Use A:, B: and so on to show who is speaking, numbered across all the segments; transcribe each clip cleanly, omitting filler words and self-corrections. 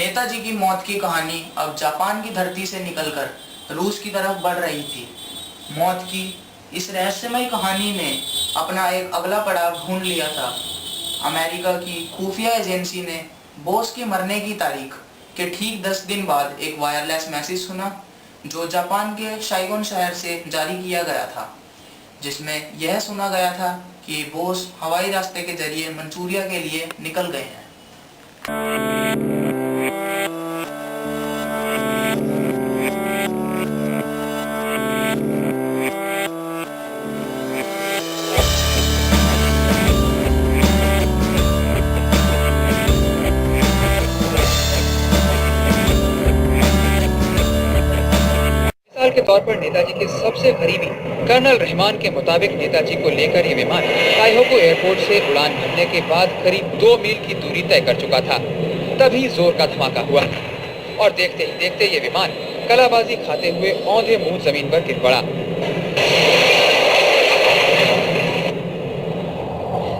A: नेताजी की मौत की कहानी अब जापान की धरती से निकलकर रूस की तरफ बढ़ रही थी। मौत की इस रहस्यमय कहानी ने अपना एक अगला पड़ाव ढूंढ लिया था। अमेरिका की खुफिया एजेंसी ने बोस के मरने की तारीख के ठीक 10 दिन बाद एक वायरलेस मैसेज सुना, जो जापान के साइगोन शहर से जारी किया गया था, जिसमें यह सुना गया था कि बोस हवाई रास्ते के जरिए मंचूरिया के लिए निकल गए हैं।
B: मिसाल के तौर पर नेताजी के सबसे करीबी कर्नल रहमान के मुताबिक नेताजी को लेकर ये विमान कायहोकू एयरपोर्ट से उड़ान भरने के बाद करीब 2 मील की दूरी तय कर चुका था। तभी जोर का धमाका हुआ और देखते ही देखते ये विमान कलाबाजी खाते हुए औंधे मुंह जमीन पर गिर पड़ा।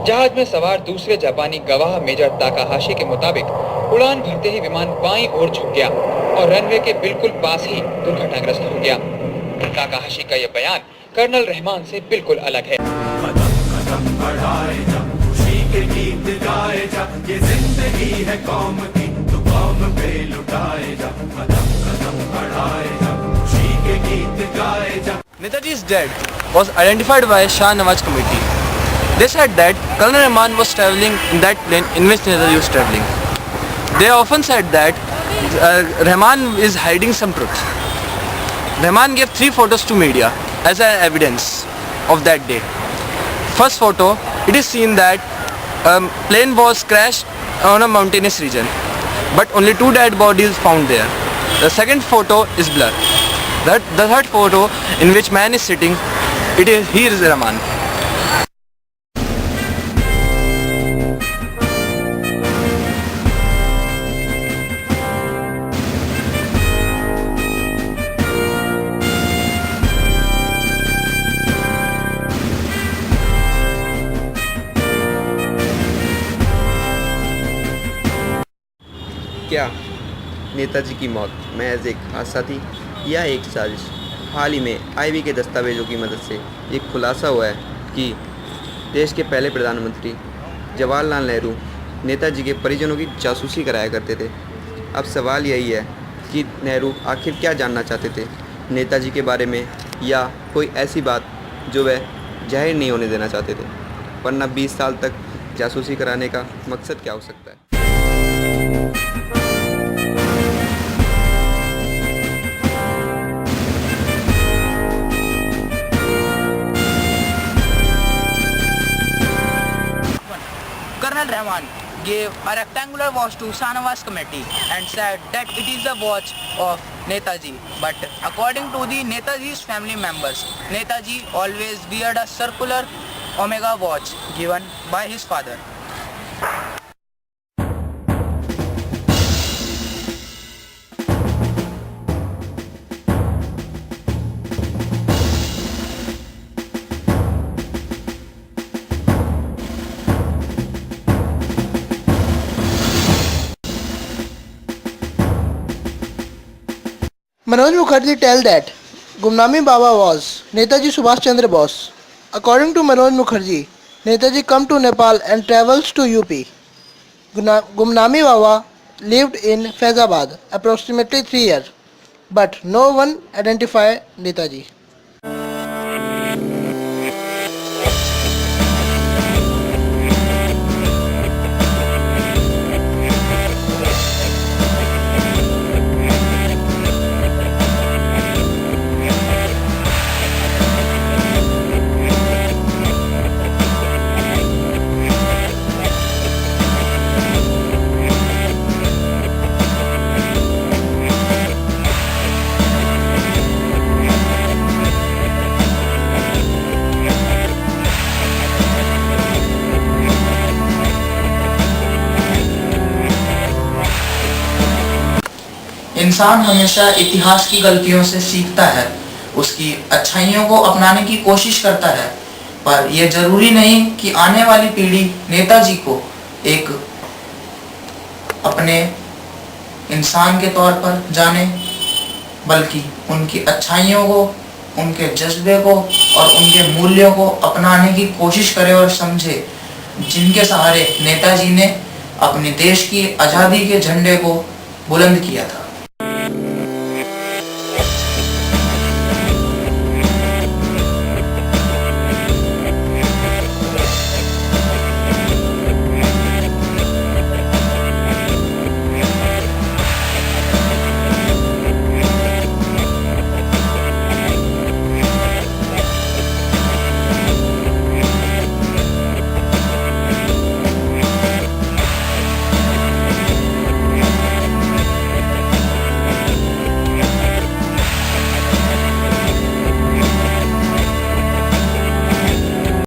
B: जहाज में सवार दूसरे जापानी गवाह मेजर ताकाहाशी के मुताबिक उड़ान भरते ही विमान बाईं ओर झुक गया और रनवे के बिल्कुल पास ही दुर्घटनाग्रस्त हो गया। ताकाहाशी का यह बयान कर्नल रहमान से बिल्कुल अलग है।
C: कदम कदम बढ़ाए जा, खुशी के गीत गाए जा, ये जिंदगी है कौम की, तो कौम पे लुटाए जा। कदम कदम बढ़ाए जा, खुशी के गीत गाए जा।
D: Netaji's death was identified by Shah Nawaz committee. They said that Colonel Rahman was travelling in that plane in which Netaji was travelling. They often said that Rahman is hiding some truth. Rahman gave 3 photos to media as an evidence of that day. First photo, it is seen that plane was crashed on a mountainous region, but only 2 dead bodies found there. The second photo is blur. The third photo, in which man is sitting, he is Rahman.
E: क्या नेताजी की मौत महज एक हादसा थी या एक साजिश? हाल ही में आईबी के दस्तावेज़ों की मदद से ये खुलासा हुआ है कि देश के पहले प्रधानमंत्री जवाहरलाल नेहरू नेताजी के परिजनों की जासूसी कराया करते थे। अब सवाल यही है कि नेहरू आखिर क्या जानना चाहते थे नेताजी के बारे में, या कोई ऐसी बात जो वह जाहिर नहीं होने देना चाहते थे, वरना 20 साल तक जासूसी कराने का मकसद क्या हो सकता है?
A: Colonel Rahman gave a rectangular watch to Shah Nawaz committee and said that it is the watch of Netaji. But according to the Netaji's family members, Netaji always weared a circular Omega watch given by his father.
F: Manoj Mukherjee tell that Gumnami Baba was Netaji Subhash Chandra Bose. According to Manoj Mukherjee, Netaji come to Nepal and travels to UP. Gumnami Baba lived in Faizabad approximately 3 years, but no one identified Netaji.
A: इंसान हमेशा इतिहास की गलतियों से सीखता है, उसकी अच्छाइयों को अपनाने की कोशिश करता है, पर यह जरूरी नहीं कि आने वाली पीढ़ी नेताजी को एक अपने इंसान के तौर पर जाने, बल्कि उनकी अच्छाइयों को, उनके जज्बे को और उनके मूल्यों को अपनाने की कोशिश करे और समझे, जिनके सहारे नेताजी ने अपने देश की आज़ादी के झंडे को बुलंद किया था।